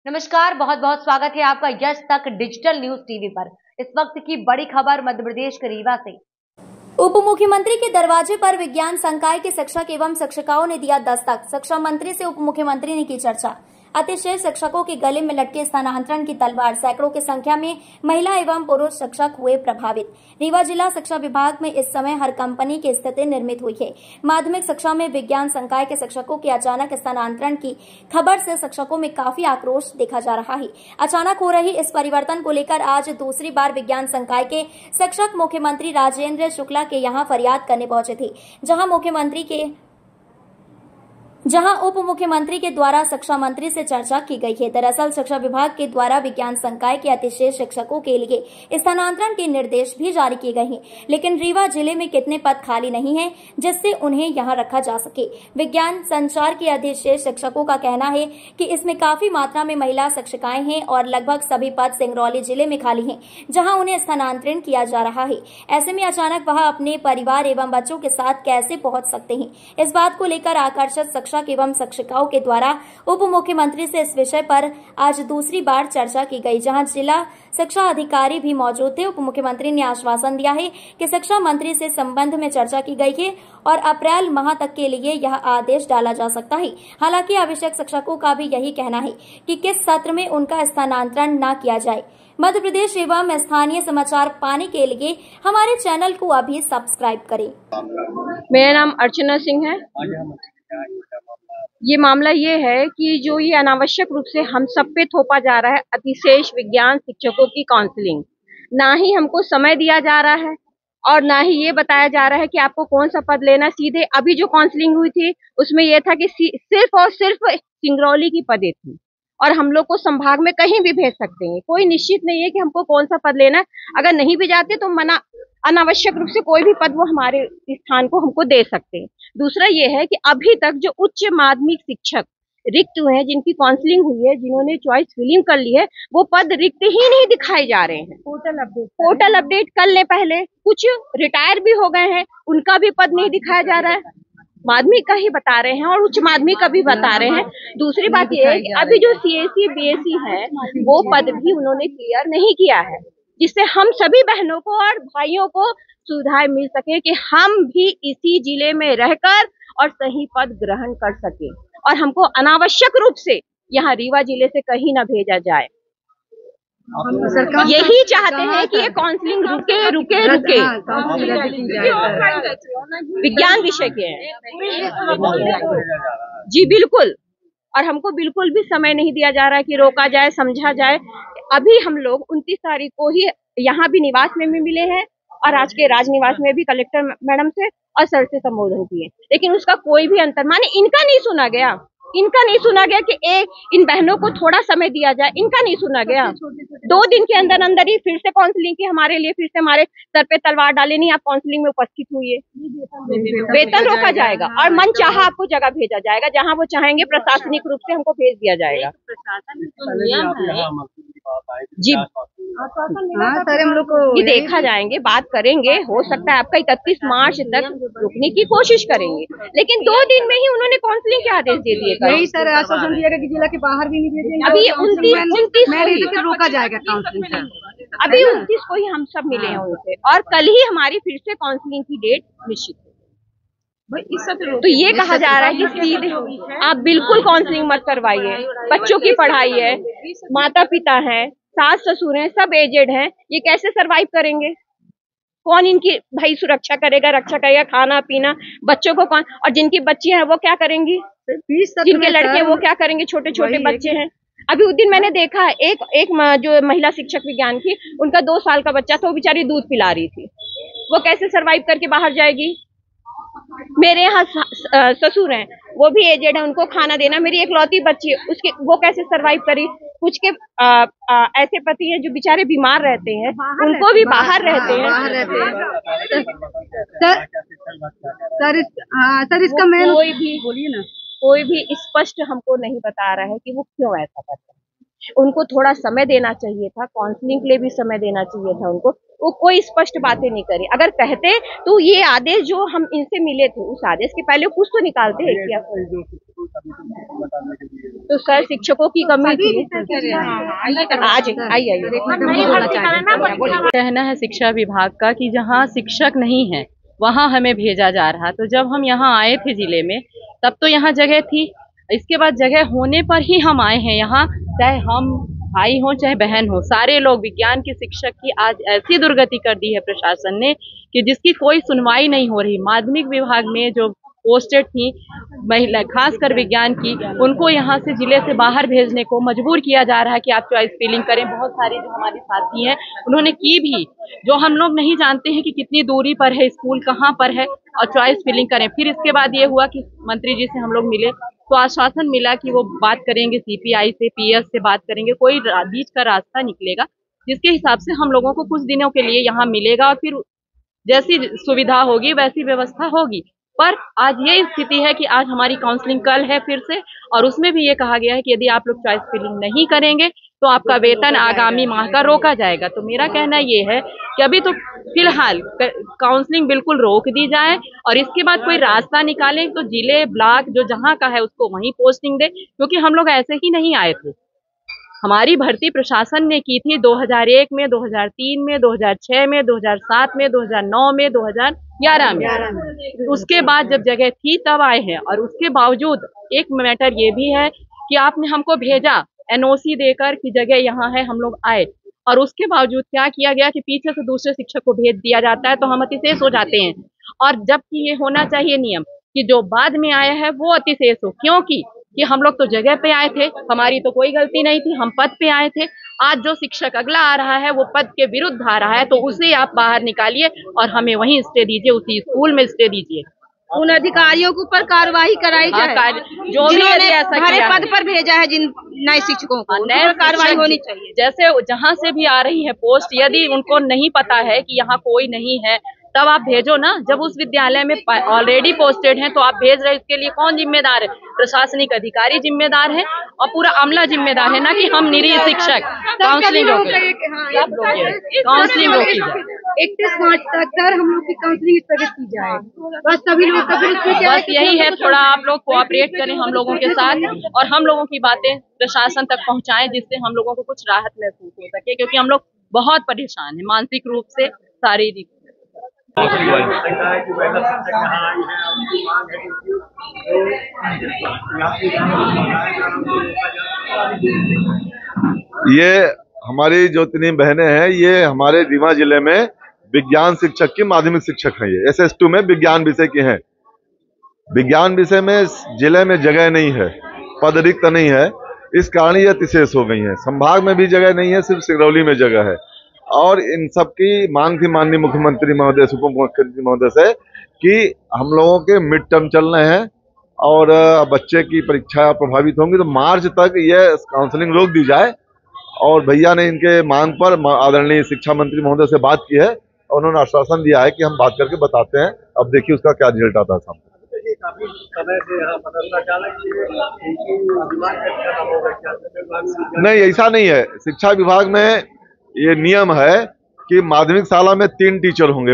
नमस्कार, बहुत बहुत स्वागत है आपका यश तक डिजिटल न्यूज टीवी पर। इस वक्त की बड़ी खबर मध्य प्रदेश के रीवा से। उप मुख्यमंत्री के दरवाजे पर विज्ञान संकाय के शिक्षक एवं शिक्षिकाओं ने दिया दस्तक। शिक्षा मंत्री से उप मुख्यमंत्री ने की चर्चा। अतिशेष शिक्षकों के गले में लटके स्थानांतरण की तलवार। सैकड़ों की संख्या में महिला एवं पुरुष शिक्षक हुए प्रभावित। रीवा जिला शिक्षा विभाग में इस समय हर कंपनी की स्थिति निर्मित हुई है। माध्यमिक शिक्षा में विज्ञान संकाय के शिक्षकों के अचानक स्थानांतरण की खबर से शिक्षकों में काफी आक्रोश देखा जा रहा है। अचानक हो रही इस परिवर्तन को लेकर आज दूसरी बार विज्ञान संकाय के शिक्षक मुख्यमंत्री राजेंद्र शुक्ला के यहाँ फरियाद करने पहुंचे थे, जहां उप मुख्यमंत्री के द्वारा शिक्षा मंत्री से चर्चा की गई है। दरअसल शिक्षा विभाग के द्वारा विज्ञान संकाय के अतिशेष शिक्षकों के लिए स्थानांतरण के निर्देश भी जारी किए गए हैं, लेकिन रीवा जिले में कितने पद खाली नहीं हैं जिससे उन्हें यहां रखा जा सके। विज्ञान संचार के अतिशेष शिक्षकों का कहना है कि इसमें काफी मात्रा में महिला शिक्षिकाएं हैं और लगभग सभी पद सिंगरौली जिले में खाली हैं, जहाँ उन्हें स्थानांतरण किया जा रहा है। ऐसे में अचानक वह अपने परिवार एवं बच्चों के साथ कैसे पहुंच सकते हैं। इस बात को लेकर आकर्षक शिक्षक एवं शिक्षिकाओं के द्वारा उप मुख्यमंत्री से इस विषय पर आज दूसरी बार चर्चा की गई, जहां जिला शिक्षा अधिकारी भी मौजूद थे। उप मुख्यमंत्री ने आश्वासन दिया है कि शिक्षा मंत्री से संबंध में चर्चा की गई है और अप्रैल माह तक के लिए यह आदेश डाला जा सकता है। हालांकि आवश्यक शिक्षकों का भी यही कहना है कि किस सत्र में उनका स्थानांतरण न किया जाए। मध्य प्रदेश एवं स्थानीय समाचार पाने के लिए हमारे चैनल को अभी सब्सक्राइब करें। मेरा नाम अर्चना सिंह है। ये मामला ये है कि जो ये अनावश्यक रूप से हम सब पे थोपा जा रहा है अतिशेष विज्ञान शिक्षकों की काउंसलिंग, ना ही हमको समय दिया जा रहा है और ना ही ये बताया जा रहा है कि आपको कौन सा पद लेना। सीधे अभी जो काउंसलिंग हुई थी उसमें यह था कि सिर्फ और सिर्फ सिंगरौली की पदें थी और हम लोग को संभाग में कहीं भी भेज सकते हैं। कोई निश्चित नहीं है कि हमको कौन सा पद लेना है। अगर नहीं भी जाते तो अनावश्यक रूप से कोई भी पद वो हमारे स्थान को हमको दे सकते हैं। दूसरा ये है कि अभी तक जो उच्च माध्यमिक शिक्षक रिक्त हुए हैं, जिनकी काउंसलिंग हुई है, जिन्होंने चॉइस फिलिंग कर ली है, वो पद रिक्त ही नहीं दिखाए जा रहे हैं। पोर्टल अपडेट कर ले पहले। कुछ रिटायर भी हो गए हैं, उनका भी पद नहीं दिखाया जा रहा है। माध्यमिक का ही बता रहे हैं और उच्च माध्यमिक का भी बता रहे हैं। दूसरी बात ये है कि अभी जो CSE BSc है वो पद भी उन्होंने क्लियर नहीं किया है, जिससे हम सभी बहनों को और भाइयों को सुविधाएं मिल सके कि हम भी इसी जिले में रहकर और सही पद ग्रहण कर सके और हमको अनावश्यक रूप से यहाँ रीवा जिले से कहीं न भेजा जाए। यही चाहते हैं कि ये काउंसलिंग रुके। विज्ञान विषय के हैं जी, बिल्कुल। और हमको बिल्कुल भी समय नहीं दिया जा रहा है कि रोका जाए, समझा जाए। अभी हम लोग 29 तारीख को ही यहाँ भी निवास में भी मिले हैं और आज के राजनिवास में भी कलेक्टर मैडम से और सर से संबोधन किए, लेकिन उसका कोई भी अंतर माने इनका नहीं सुना गया कि इन बहनों को थोड़ा समय दिया जाए। इनका नहीं सुना गया। 2 दिन के अंदर अंदर ही फिर से काउंसलिंग की हमारे लिए, फिर से हमारे सर पे तलवार डाले। नहीं, आप काउंसलिंग में उपस्थित हुई है, वेतन रोका जाएगा और मन चाहा आपको जगह भेजा जाएगा, जहां वो चाहेंगे प्रशासनिक रूप से हमको भेज दिया जाएगा। जी सर, हम लोग को ये देखा जाएंगे, बात करेंगे। हो सकता है आपका 31 मार्च तक रुकने की कोशिश करेंगे, लेकिन 2 दिन में ही उन्होंने काउंसलिंग के आदेश दे दिए। नहीं सर, आश्वासन दिया कि जिला के बाहर भी नहीं भेजेंगे। अभी 29 रोका जाएगा काउंसलिंग। अभी 29 को ही हम सब मिले हैं उनसे और कल ही हमारी फिर से काउंसलिंग की डेट निश्चित है। तो ये कहा जा रहा है कि सीधे आप बिल्कुल काउंसलिंग मत करवाइए। बच्चों की पढ़ाई है, माता पिता हैं, सास ससुर हैं, सब एजेड हैं, ये कैसे सरवाइव करेंगे? कौन इनकी भाई रक्षा करेगा? खाना पीना बच्चों को कौन? और जिनकी बच्चियां हैं वो क्या करेंगी? जिनके लड़के वो क्या करेंगे? छोटे छोटे बच्चे हैं। अभी उस दिन मैंने देखा एक जो महिला शिक्षक विज्ञान की, उनका 2 साल का बच्चा था, वो बेचारी दूध पिला रही थी। वो कैसे सरवाइव करके बाहर जाएगी? मेरे यहाँ ससुर हैं, वो भी एजेड है, उनको खाना देना। मेरी एकलौती बच्ची है, उसके वो कैसे सरवाइव करी? कुछ के ऐसे पति हैं जो बेचारे बीमार रहते हैं, उनको भी बाहर रहते हैं। सर इसका मेन कोई भी स्पष्ट हमको नहीं बता रहा है कि वो क्यों ऐसा करते हैं। उनको थोड़ा समय देना चाहिए था, काउंसलिंग के लिए भी समय देना चाहिए था उनको। वो कोई स्पष्ट बातें नहीं करी। अगर कहते तो ये आदेश जो हम इनसे मिले थे, उस आदेश के पहले कुछ तो निकालते हैं क्या? तो सर शिक्षकों की कमी थी। आज आइए कहना है शिक्षा विभाग का कि जहाँ शिक्षक नहीं है वहाँ हमें भेजा जा रहा। तो जब हम यहाँ आए थे जिले में तब तो यहाँ जगह थी, इसके बाद जगह होने पर ही हम आए हैं यहाँ। चाहे हम भाई हो चाहे बहन हो, सारे लोग विज्ञान के शिक्षक की आज ऐसी दुर्गति कर दी है प्रशासन ने कि जिसकी कोई सुनवाई नहीं हो रही। माध्यमिक विभाग में जो पोस्टेड थी महिला, खासकर विज्ञान की, उनको यहाँ से जिले से बाहर भेजने को मजबूर किया जा रहा है कि आप चॉइस फिलिंग करें। बहुत सारी जो हमारे साथी हैं उन्होंने की भी, जो हम लोग नहीं जानते हैं कि कितनी दूरी पर है स्कूल, कहाँ पर है, और चॉइस फिलिंग करें। फिर इसके बाद ये हुआ कि मंत्री जी से हम लोग मिले तो आश्वासन मिला कि वो बात करेंगे सीपीआई से, पीएस से बात करेंगे, कोई बीच का रास्ता निकलेगा जिसके हिसाब से हम लोगों को कुछ दिनों के लिए यहाँ मिलेगा और फिर जैसी सुविधा होगी वैसी व्यवस्था होगी। पर आज ये स्थिति है कि आज हमारी काउंसलिंग कल है फिर से, और उसमें भी ये कहा गया है कि यदि आप लोग चॉइस फिलिंग नहीं करेंगे तो आपका वेतन आगामी माह का रोका जाएगा। तो मेरा कहना ये है कि अभी तो फिलहाल काउंसलिंग बिल्कुल रोक दी जाए और इसके बाद कोई रास्ता निकालें तो जिले ब्लॉक जो जहां का है उसको वहीं पोस्टिंग दे, क्योंकि हम लोग ऐसे ही नहीं आए थे। हमारी भर्ती प्रशासन ने की थी 2001 में, 2003 में, 2006 में, 2007 में, 2009 में, 2011 में। उसके बाद जब जगह थी तब आए हैं। और उसके बावजूद एक मैटर ये भी है कि आपने हमको भेजा एनओसी देकर कि जगह यहाँ है, हम लोग आए, और उसके बावजूद क्या किया गया कि पीछे से दूसरे शिक्षक को भेज दिया जाता है तो हम अतिशेष हो जाते हैं। और जबकि ये होना चाहिए नियम कि जो बाद में आया है वो अतिशेष हो, क्योंकि कि हम लोग तो जगह पे आए थे, हमारी तो कोई गलती नहीं थी, हम पद पे आए थे। आज जो शिक्षक अगला आ रहा है वो पद के विरुद्ध आ रहा है तो उसे आप बाहर निकालिए और हमें वहीं स्टे दीजिए, उसी स्कूल में स्टे दीजिए। उन अधिकारियों के ऊपर कार्रवाई कराई जाए जो भी हमारे पद पर भेजा है, जिन नए शिक्षकों को नए कार्रवाई होनी चाहिए। जैसे जहाँ से भी आ रही है पोस्ट, यदि उनको नहीं पता है कि यहाँ कोई नहीं है तब आप भेजो ना। जब उस विद्यालय में ऑलरेडी पोस्टेड हैं तो आप भेज रहे, इसके लिए कौन जिम्मेदार है? प्रशासनिक अधिकारी जिम्मेदार है और पूरा अमला जिम्मेदार है, ना कि हम निरीह शिक्षक। काउंसलिंग रोकी जाए। 31 मार्च तक सर हम लोग की काउंसलिंग स्थगित की जाए, बस सभी लोग बस यही है, थोड़ा आप लोग कोऑपरेट करें हम लोगों के साथ और हम लोगों की बातें प्रशासन तक पहुंचाएं, जिससे हम लोगों को कुछ राहत महसूस हो सके, क्योंकि हम लोग बहुत परेशान हैं मानसिक रूप से, शारीरिक। ये हमारी जो 3 बहनें हैं ये हमारे रीवा जिले में विज्ञान शिक्षक की माध्यमिक शिक्षक हैं। ये SS2 में विज्ञान विषय की हैं। विज्ञान विषय में जिले में जगह नहीं है, पद रिक्त नहीं है, इस कारण ये अतिशेष हो गई हैं। संभाग में भी जगह नहीं है, सिर्फ सिंगरौली में जगह है। और इन सब की मांग थी माननीय मुख्यमंत्री महोदय, उप मुख्यमंत्री महोदय से कि हम लोगों के मिड टर्म चल रहे हैं और बच्चे की परीक्षा प्रभावित होंगी तो मार्च तक ये काउंसलिंग रोक दी जाए। और भैया ने इनके मांग पर आदरणीय शिक्षा मंत्री महोदय से बात की है और उन्होंने आश्वासन दिया है कि हम बात करके बताते हैं। अब देखिए उसका क्या रिजल्ट आता है सामने। नहीं, ऐसा नहीं है। शिक्षा विभाग में ये नियम है कि माध्यमिक शाला में 3 टीचर होंगे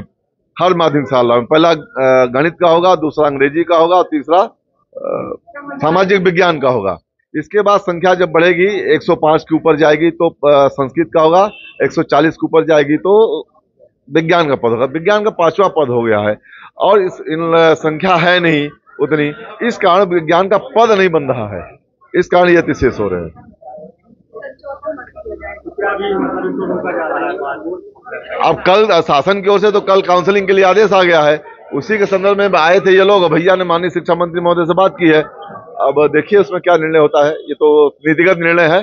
हर माध्यमिक शाला में। पहला गणित का होगा, दूसरा अंग्रेजी का होगा और तीसरा सामाजिक विज्ञान का होगा। इसके बाद संख्या जब बढ़ेगी 105 के ऊपर जाएगी तो संस्कृत का होगा, 140 के ऊपर जाएगी तो विज्ञान का पद होगा। विज्ञान का 5वां पद हो गया है और इन संख्या है नहीं उतनी, इस कारण विज्ञान का पद नहीं बन रहा है, इस कारण ये अतिशेष हो रहे हैं। अब कल शासन की ओर से तो कल काउंसलिंग के लिए आदेश आ गया है, उसी के संदर्भ में आए थे ये लोग। भैया ने माननीय शिक्षा मंत्री महोदय से बात की है, अब देखिए उसमें क्या निर्णय होता है। ये तो नीतिगत निर्णय है,